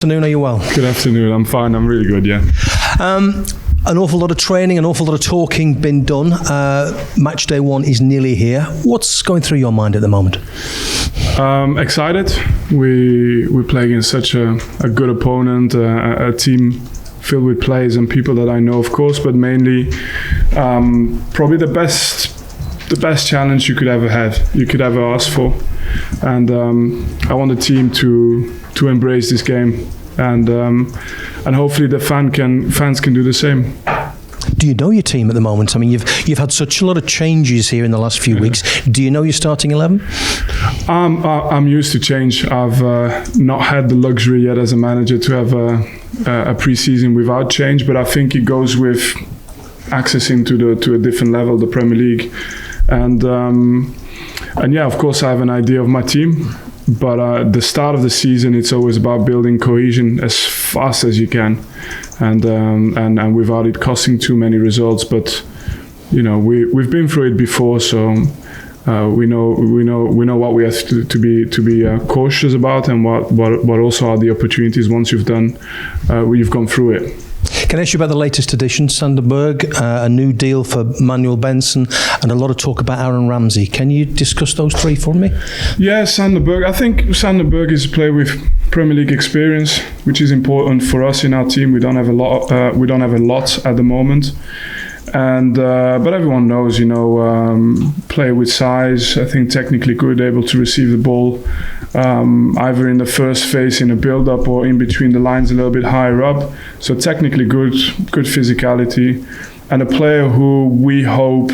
Afternoon, are you well? Good afternoon, I'm fine, I'm really good, yeah. An awful lot of training, an awful lot of talking been done. Match day one is nearly here. What's going through your mind at the moment? Excited. We play against such a good opponent, a team filled with players and people that I know, of course, but mainly probably the best challenge you could ever ask for. And I want the team to embrace this game, and hopefully the fans can do the same. Do you know your team at the moment? I mean, you've had such a lot of changes here in the last few weeks. Do you know your starting 11? I'm used to change. I've not had the luxury yet as a manager to have a pre-season without change, but I think it goes with accessing to a different level, the Premier League, and yeah, of course, I have an idea of my team. But at the start of the season, it's always about building cohesion as fast as you can, and without it costing too many results. But you know, we've been through it before, so we know what we have to be cautious about, and what also are the opportunities once you've gone through it. Can I ask you about the latest addition, Sander Berge, a new deal for Manuel Benson, and a lot of talk about Aaron Ramsey. Can you discuss those three for me? Yeah, Sander Berge. I think Sander Berge is a player with Premier League experience, which is important for us in our team. We don't have a lot at the moment, and but everyone knows, player with size. I think technically good, able to receive the ball. Either in the first phase in a build-up or in between the lines a little bit higher up. So technically good physicality, and a player who we hope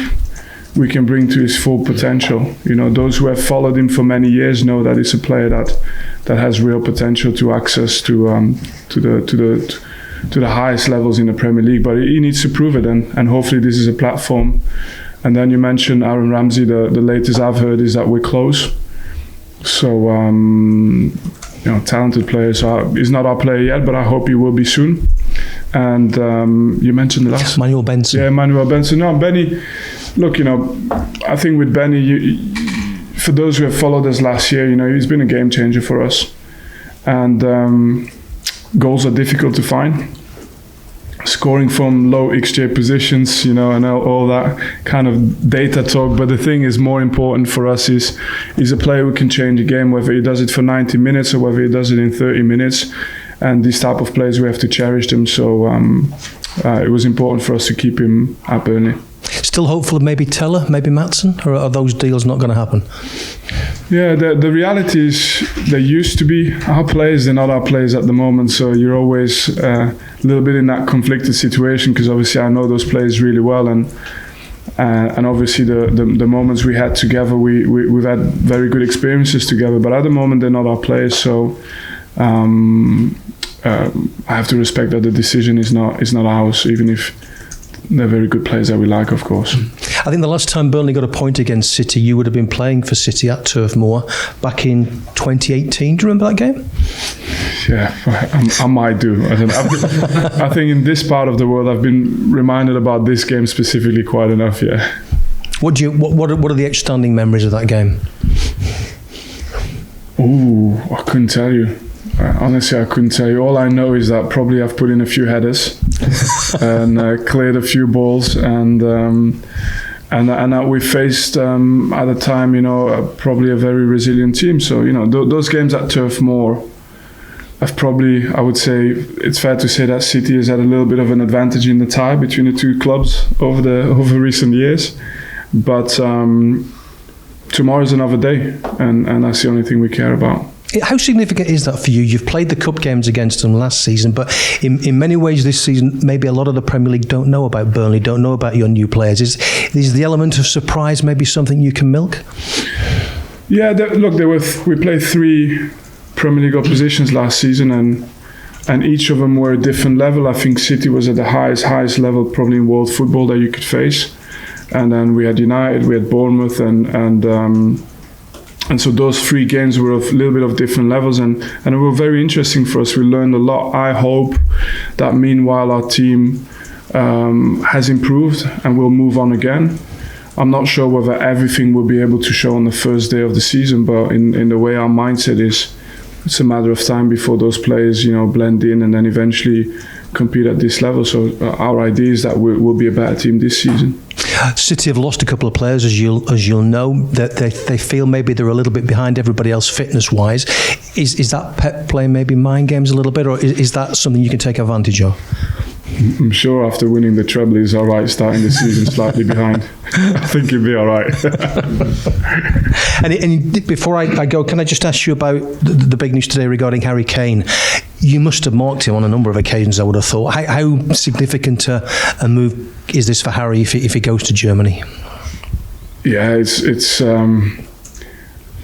we can bring to his full potential. Those who have followed him for many years know that it's a player that has real potential to access to the highest levels in the Premier League. But he needs to prove it, and hopefully this is a platform. And then you mentioned Aaron Ramsey. The latest I've heard is that we're close. So, talented player. So he's not our player yet, but I hope he will be soon. And you mentioned the last Manuel Benson. Yeah, Manuel Benson. No, Benny. Look, I think with Benny, for those who have followed us last year, he's been a game changer for us. And goals are difficult to find. Scoring from low XG positions, and all that kind of data talk. But the thing is, more important for us is a player who can change a game, whether he does it for 90 minutes or whether he does it in 30 minutes. And these type of players, we have to cherish them. So it was important for us to keep him at Burnley. Still hopeful of maybe Teller, maybe Maatsen, or are those deals not going to happen? Yeah, the reality is they used to be our players, they're not our players at the moment, so you're always a little bit in that conflicted situation, because obviously I know those players really well, and obviously the moments we had together, we've had very good experiences together, but at the moment they're not our players, so I have to respect that the decision is not ours, even if they're very good players that we like, of course. I think the last time Burnley got a point against City, you would have been playing for City at Turf Moor back in 2018. Do you remember that game? Yeah, I might do. I don't know. I think in this part of the world, I've been reminded about this game specifically quite enough. Yeah. What are the outstanding memories of that game? Ooh, I couldn't tell you. Honestly, I couldn't tell you. All I know is that probably I've put in a few headers and cleared a few balls, and that we faced at the time, probably a very resilient team. So those games at Turf Moor have probably, I would say, it's fair to say that City has had a little bit of an advantage in the tie between the two clubs over recent years. But tomorrow's another day, and that's the only thing we care about. How significant is that for you? You've played the cup games against them last season, but in many ways this season, maybe a lot of the Premier League don't know about Burnley, don't know about your new players. Is the element of surprise maybe something you can milk? Yeah, we played 3 Premier League oppositions last season, and each of them were a different level. I think City was at the highest level probably in world football that you could face. And then we had United, we had Bournemouth, and so those 3 games were of a little bit of different levels, and it were very interesting for us. We learned a lot. I hope that meanwhile our team has improved and will move on again. I'm not sure whether everything will be able to show on the first day of the season, but in the way our mindset is, it's a matter of time before those players, blend in and then eventually compete at this level. So our idea is that we'll be a better team this season. City have lost a couple of players, as you'll know. That they feel maybe they're a little bit behind everybody else fitness-wise. Is that Pep playing maybe mind games a little bit, or is that something you can take advantage of? I'm sure after winning the treble, he's all right starting the season slightly behind. I think he'll be all right. and before I go, can I just ask you about the big news today regarding Harry Kane? You must have marked him on a number of occasions, I would have thought. How significant a move is this for Harry if he goes to Germany? Yeah, it's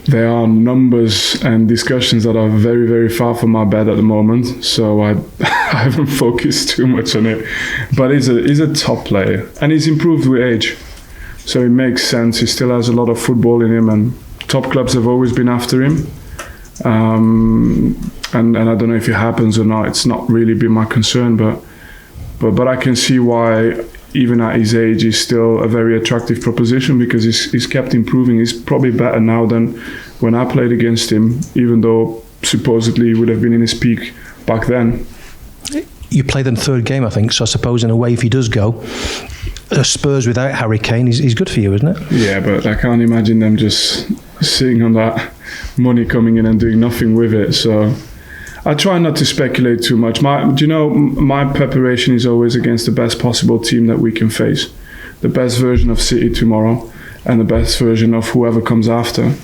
there are numbers and discussions that are very, very far from my bed at the moment, so I haven't focused too much on it. But he's a top player, and he's improved with age, so it makes sense. He still has a lot of football in him, and top clubs have always been after him. And I don't know if it happens or not. It's not really been my concern, but I can see why, even at his age, he's still a very attractive proposition, because he's kept improving. He's probably better now than when I played against him, even though supposedly he would have been in his peak back then. You played in the third game, I think, so I suppose in a way, if he does go, Spurs without Harry Kane is good for you, isn't it? Yeah, but I can't imagine them just sitting on that money coming in and doing nothing with it. So I try not to speculate too much. My preparation is always against the best possible team that we can face. The best version of City tomorrow and the best version of whoever comes after.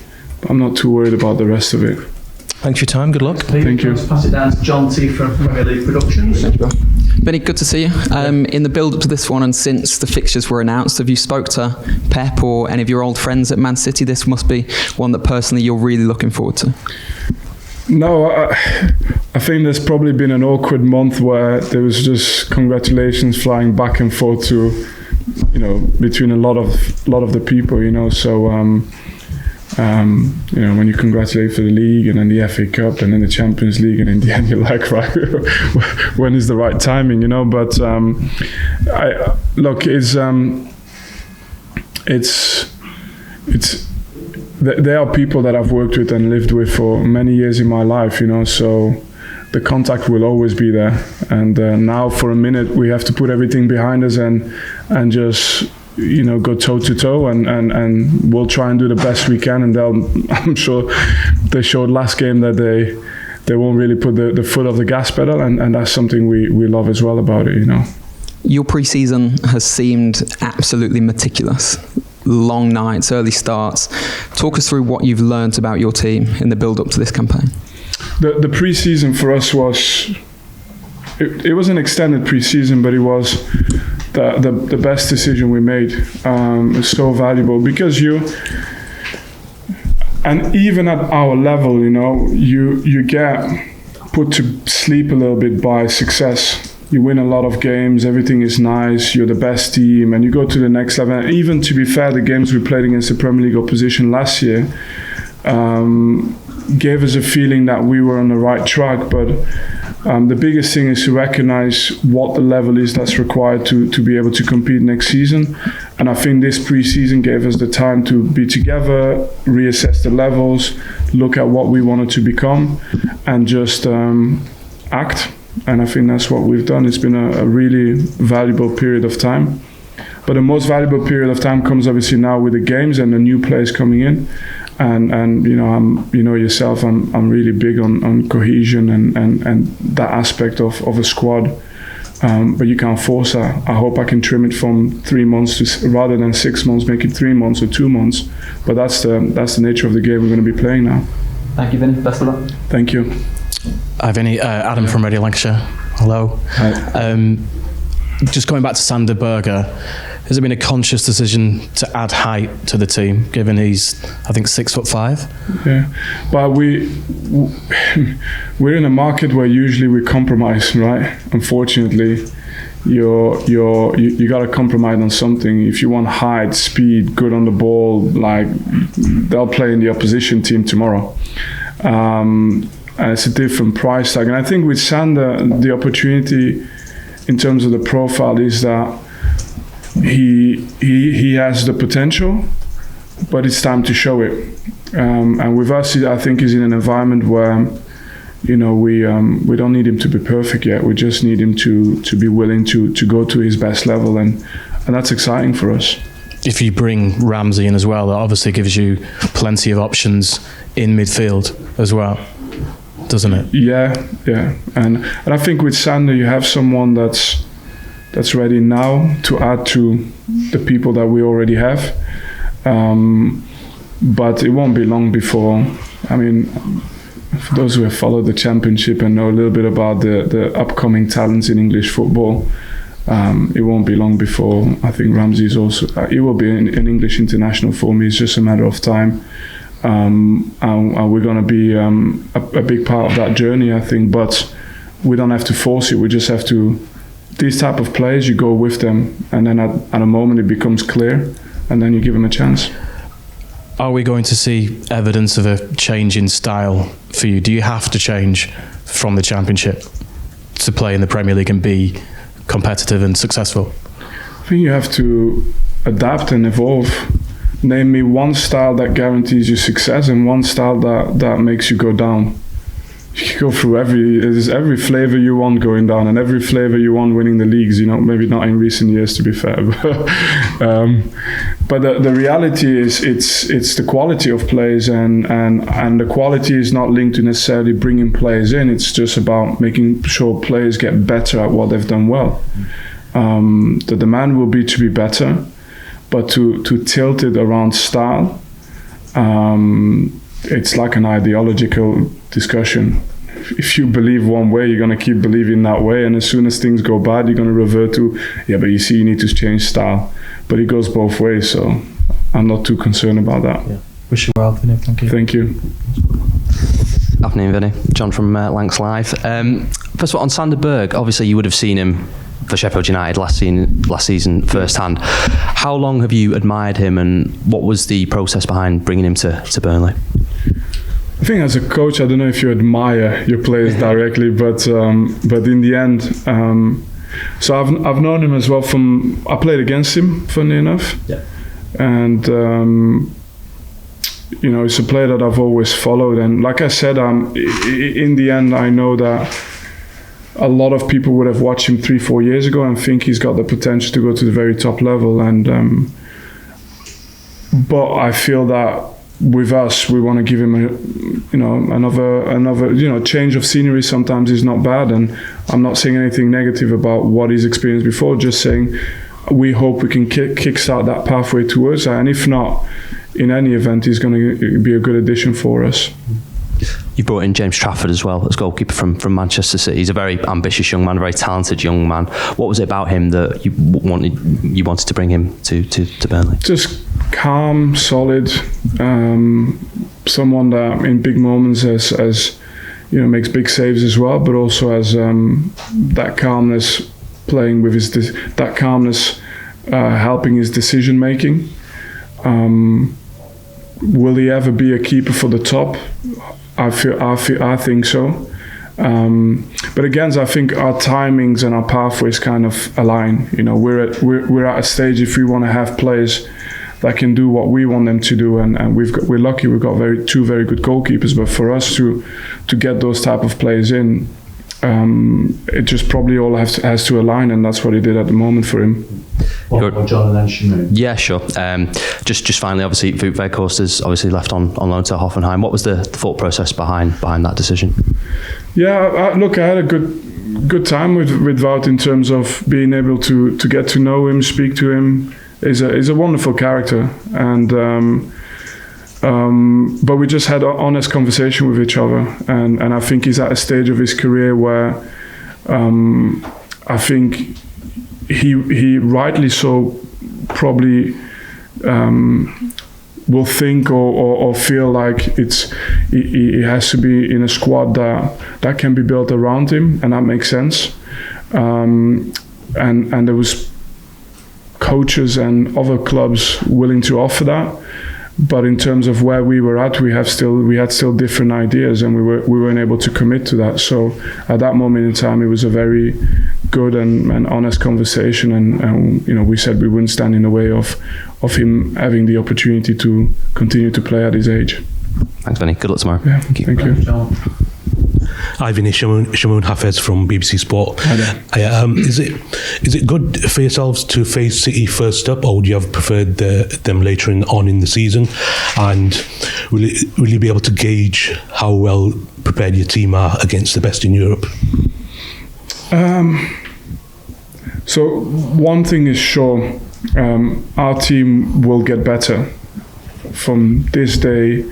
But I'm not too worried about the rest of it. Thanks for your time. Good luck. Thank you. Let's pass it down to John T from Premier League Productions. Thank you, bro. Benny, good to see you. In the build-up to this one and since the fixtures were announced, have you spoke to Pep or any of your old friends at Man City? This must be one that personally you're really looking forward to. No, I think there's probably been an awkward month where there was just congratulations flying back and forth to, between a lot of the people, So, when you congratulate for the league and then the FA Cup and then the Champions League, and in the end you're like, right, when is the right timing, But there are people that I've worked with and lived with for many years in my life, so the contact will always be there. And now for a minute we have to put everything behind us and just go toe to toe, and we'll try and do the best we can. And I'm sure they showed last game that they won't really put the foot off the gas pedal, and that's something we love as well about it. Your pre-season has seemed absolutely meticulous. Long nights, early starts. Talk us through what you've learnt about your team in the build-up to this campaign. The pre-season for us was it was an extended pre-season, but it was the best decision we made. It's so valuable because and even at our level, you get put to sleep a little bit by success. You win a lot of games, everything is nice, you're the best team, and you go to the next level. And even, to be fair, the games we played against the Premier League opposition last year gave us a feeling that we were on the right track. But the biggest thing is to recognize what the level is that's required to be able to compete next season. And I think this pre-season gave us the time to be together, reassess the levels, look at what we wanted to become, and just act. And I think that's what we've done. It's been a really valuable period of time. But the most valuable period of time comes obviously now with the games and the new players coming in. And yourself, I'm really big on cohesion and that aspect of a squad. But you can't force that. I hope I can trim it from 3 months to, rather than 6 months, make it 3 months or 2 months. But that's the nature of the game we're going to be playing now. Thank you, Vinny. Best of luck. Thank you. Hi, Vinny. Adam from Radio Lancashire. Hello. Hi. Just going back to Sander Berge, has it been a conscious decision to add height to the team, given he's, I think, 6'5"? Yeah, but we're in a market where usually we compromise, right? Unfortunately, you got to compromise on something. If you want height, speed, good on the ball, like they'll play in the opposition team tomorrow. And it's a different price tag. And I think with Sander, the opportunity in terms of the profile is that he has the potential, but it's time to show it. And with us, I think he's in an environment where we don't need him to be perfect yet. We just need him to be willing to go to his best level, and that's exciting for us. If you bring Ramsey in as well, that obviously gives you plenty of options in midfield as well, doesn't it? Yeah. And I think with Sander, you have someone that's ready now to add to the people that we already have. But it won't be long before. I mean, for those who have followed the Championship and know a little bit about the upcoming talents in English football, it won't be long before I think Ramsey is also. He will be an English international for me. It's just a matter of time, and we're going to be a big part of that journey, I think. But we don't have to force it. We just have to. These type of players, you go with them, and then at a moment it becomes clear, and then you give them a chance. Are we going to see evidence of a change in style for you? Do you have to change from the Championship to play in the Premier League and be competitive and successful? I think you have to adapt and evolve. Name me one style that guarantees you success and one style that makes you go down. You can go through every flavour you want going down and every flavour you want winning the leagues, maybe not in recent years, to be fair. But the reality is it's the quality of players, and the quality is not linked to necessarily bringing players in. It's just about making sure players get better at what they've done well. The demand will be to be better, but to tilt it around style, it's like an ideological discussion. If you believe one way, you're going to keep believing that way, and as soon as things go bad, you're going to revert to, but you see, you need to change style. But it goes both ways, so I'm not too concerned about that. Yeah. Wish you well, Vinny. Thank you. Thank you. Afternoon, Vinny. John from Lancs Live. First of all, on Sander Berge, obviously you would have seen him for Sheffield United last season firsthand. How long have you admired him, and what was the process behind bringing him to Burnley? I think as a coach, I don't know if you admire your players directly, but in the end, so I've known him as well from. I played against him, funny enough, and it's a player that I've always followed. And like I said, in the end, I know that a lot of people would have watched him 3-4 years ago and think he's got the potential to go to the very top level. And but I feel that with us, we want to give him another change of scenery. Sometimes is not bad, and I'm not saying anything negative about what he's experienced before. Just saying we hope we can kickstart that pathway towards that, and if not, in any event, he's going to be a good addition for us. You brought in James Trafford as well as goalkeeper from Manchester City. He's a very ambitious young man, a very talented young man. What was it about him that you wanted to bring him to Burnley? Just calm, solid, someone that in big moments has makes big saves as well, but also has that calmness, playing with that calmness, helping his decision making. Will he ever be a keeper for the top? I think so. But again, I think our timings and our pathways kind of align. We're at a stage, if we want to have players that can do what we want them to do, and we're lucky we've got two very good goalkeepers. But for us to get those type of players in, it just probably all has to align, and that's what it did at the moment for him. John and then Shimon. Yeah, sure. Just finally, obviously, Wout Weghorst has obviously left on loan to Hoffenheim. What was the thought process behind that decision? Yeah, I had a good time with Wout in terms of being able to get to know him, speak to him. He's a wonderful character, and but we just had an honest conversation with each other, and I think he's at a stage of his career where I think he rightly so probably will think or feel like he has to be in a squad that can be built around him, and that makes sense. And there was coaches and other clubs willing to offer that, but in terms of where we were at, we had still different ideas, and we weren't able to commit to that. So at that moment in time, it was a very good and honest conversation, and we said we wouldn't stand in the way of him having the opportunity to continue to play at his age. Thanks, Vinny. Good luck tomorrow. Yeah, thank you. John. Ivan Shamoun Hafez from BBC Sport. Is it good for yourselves to face City first up, or would you have preferred them later on in the season? And will you be able to gauge how well prepared your team are against the best in Europe? So one thing is sure, our team will get better from this day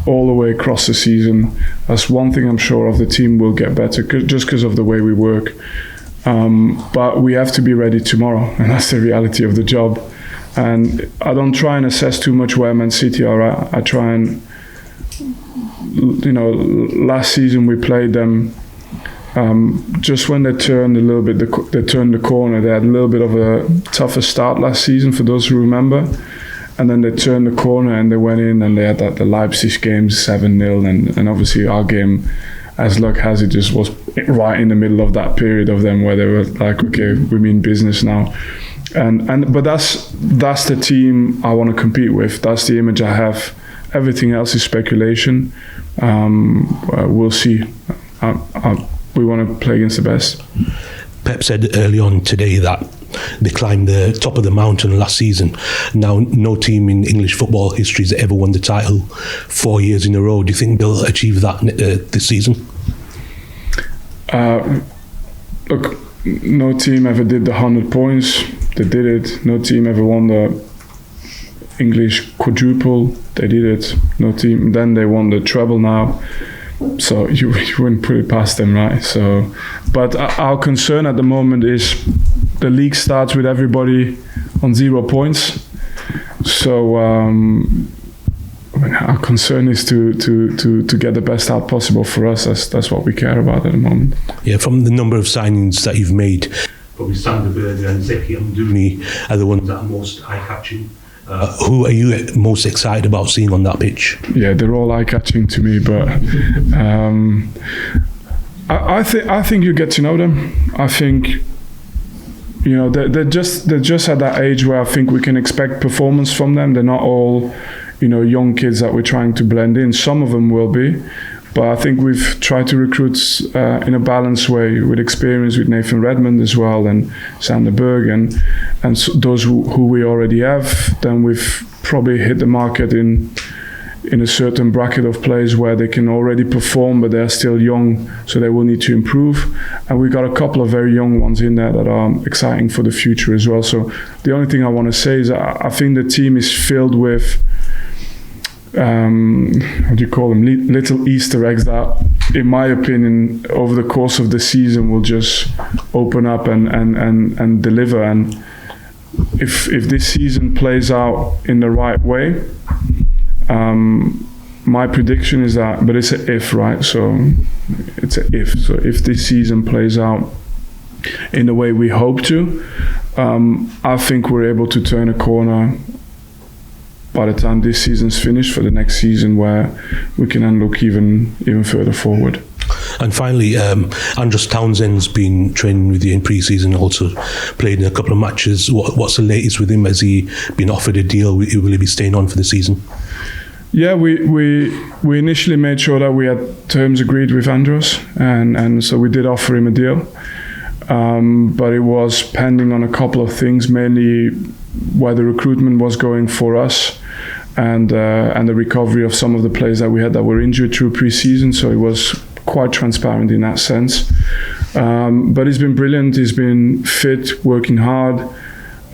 all the way across the season. That's one thing I'm sure of. The team will get better just because of the way we work. But we have to be ready tomorrow, and that's the reality of the job. And I don't try and assess too much where Man City are at. I try and, last season we played them just when they turned a little bit, they turned the corner. They had a little bit of a tougher start last season, for those who remember. And then they turned the corner and they went in and they had the Leipzig game 7-0. And obviously our game, as luck has it, just was right in the middle of that period of them where they were like, okay, we mean business now. But that's the team I want to compete with. That's the image I have. Everything else is speculation. We'll see. We want to play against the best. Pep said early on today that they climbed the top of the mountain last season. Now, no team in English football history has ever won the title 4 years in a row. Do you think they'll achieve that this season? Look, no team ever did the 100 points. They did it. No team ever won the English quadruple. They did it. No team. Then they won the treble now. So you wouldn't put it past them, right? So, but our concern at the moment is the league starts with everybody on 0 points. So our concern is to get the best out possible for us. That's what we care about at the moment. Yeah, from the number of signings that you've made, probably Sander Berge and Zeki Amdouni are the ones that are most eye-catching. Who are you most excited about seeing on that pitch? Yeah, they're all eye-catching to me, but I think you get to know them. I think they're just at that age where I think we can expect performance from them. They're not all young kids that we're trying to blend in. Some of them will be, but I think we've tried to recruit in a balanced way with experience with Nathan Redmond as well and Sander Berge and those who we already have. Then we've probably hit the market in a certain bracket of players where they can already perform, but they're still young, so they will need to improve. And we've got a couple of very young ones in there that are exciting for the future as well. So the only thing I want to say is I think the team is filled with what do you call them, little Easter eggs that, in my opinion, over the course of the season will just open up and deliver. And if this season plays out in the right way, my prediction is that, but it's an if, right? So it's an if. So if this season plays out in the way we hope to, I think we're able to turn a corner by the time this season's finished for the next season, where we can then look even further forward. And finally, Andros Townsend's been training with you in pre-season, also played in a couple of matches. What's the latest with him? Has he been offered a deal? Will he be staying on for the season? Yeah, we initially made sure that we had terms agreed with Andros, and so we did offer him a deal. But it was pending on a couple of things, mainly where the recruitment was going for us, and the recovery of some of the players that we had that were injured through pre-season. So it was quite transparent in that sense. But he's been brilliant. He's been fit, working hard.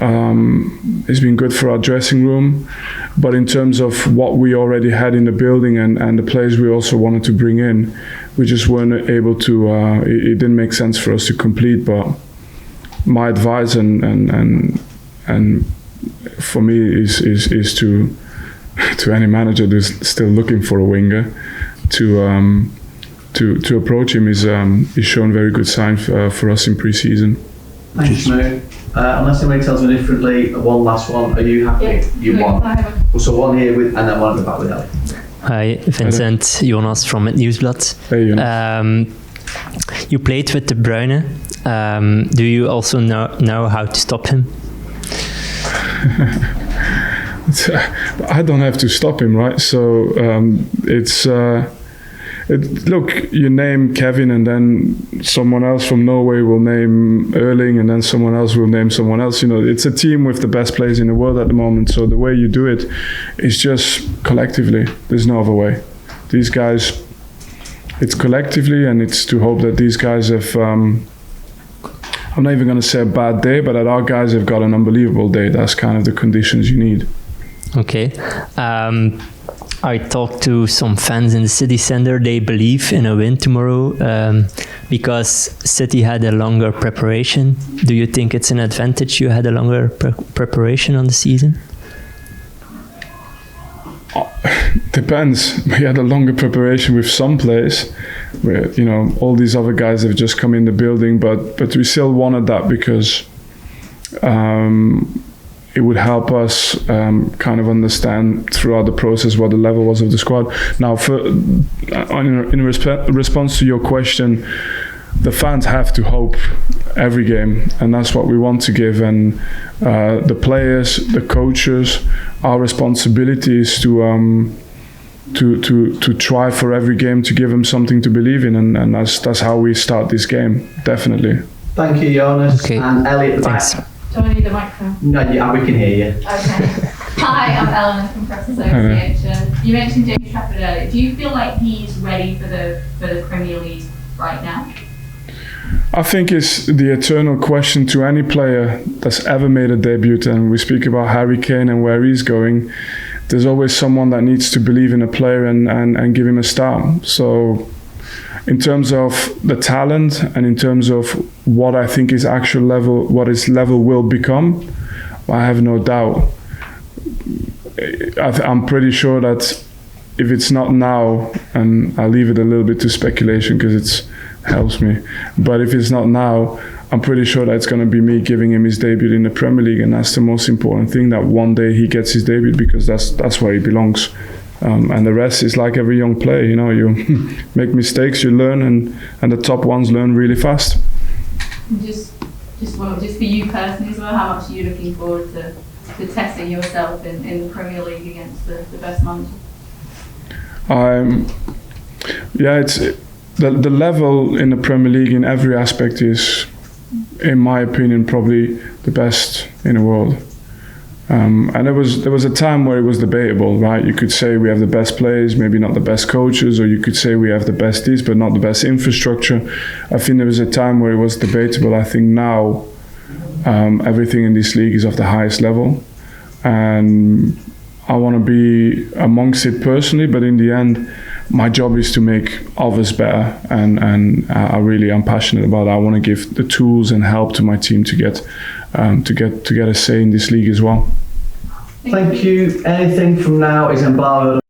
It's been good for our dressing room. But in terms of what we already had in the building and the players we also wanted to bring in, we just weren't able to. It didn't make sense for us to complete. But my advice and for me is to any manager who's still looking for a winger to approach him. Is shown very good sign for us in pre-season. Thanks, Mo. Unless anybody tells me differently, one last one. Are you happy? Yeah. You won. So one here with, and then one at the back with Ellie. Hi, Vincent, Jonas from Het Nieuwsblad. Hey, Jonas. You played with De Bruyne. Do you also know how to stop him? I don't have to stop him, right? So look, you name Kevin, and then someone else from Norway will name Erling, and then someone else will name someone else. It's a team with the best players in the world at the moment. So the way you do it is just collectively. There's no other way. These guys, it's collectively, and it's to hope that these guys have. I'm not even going to say a bad day, but that our guys have got an unbelievable day. That's kind of the conditions you need. Okay. I talked to some fans in the city centre. They believe in a win tomorrow because City had a longer preparation. Do you think it's an advantage you had a longer preparation on the season? Depends. We had a longer preparation with some players, where all these other guys have just come in the building, but we still wanted that because it would help us kind of understand throughout the process what the level was of the squad. Now, in response to your question, the fans have to hope every game, and that's what we want to give. And the players, the coaches, our responsibility is to try for every game to give them something to believe in, and that's how we start this game, definitely. Thank you, Jonas. Okay. And Elliot, the Thanks. back. Do I need the microphone? No, we can hear you. Okay. Hi, I'm Eleanor from Press Association. You mentioned James Trafford earlier. Do you feel like he's ready for the Premier League right now? I think it's the eternal question to any player that's ever made a debut, and we speak about Harry Kane and where he's going. There's always someone that needs to believe in a player and give him a start. So in terms of the talent and in terms of what I think his actual level, what his level will become, I have no doubt. I'm pretty sure that if it's not now, and I'll leave it a little bit to speculation because it helps me, but if it's not now, I'm pretty sure that it's going to be me giving him his debut in the Premier League, and that's the most important thing, that one day he gets his debut, because that's where he belongs. And the rest is like every young player, you make mistakes, you learn, and the top ones learn really fast. Just for you personally as well, how much are you looking forward to testing yourself in the Premier League against the best manager? It's the level in the Premier League in every aspect is, in my opinion, probably the best in the world. And there was a time where it was debatable, right? You could say we have the best players, maybe not the best coaches, or you could say we have the best this, but not the best infrastructure. I think there was a time where it was debatable. I think now everything in this league is of the highest level, and I want to be amongst it personally, but in the end, my job is to make others better, and I'm passionate about it. I want to give the tools and help to my team to get a say in this league as well. Thank you. Anything from now is embargoed.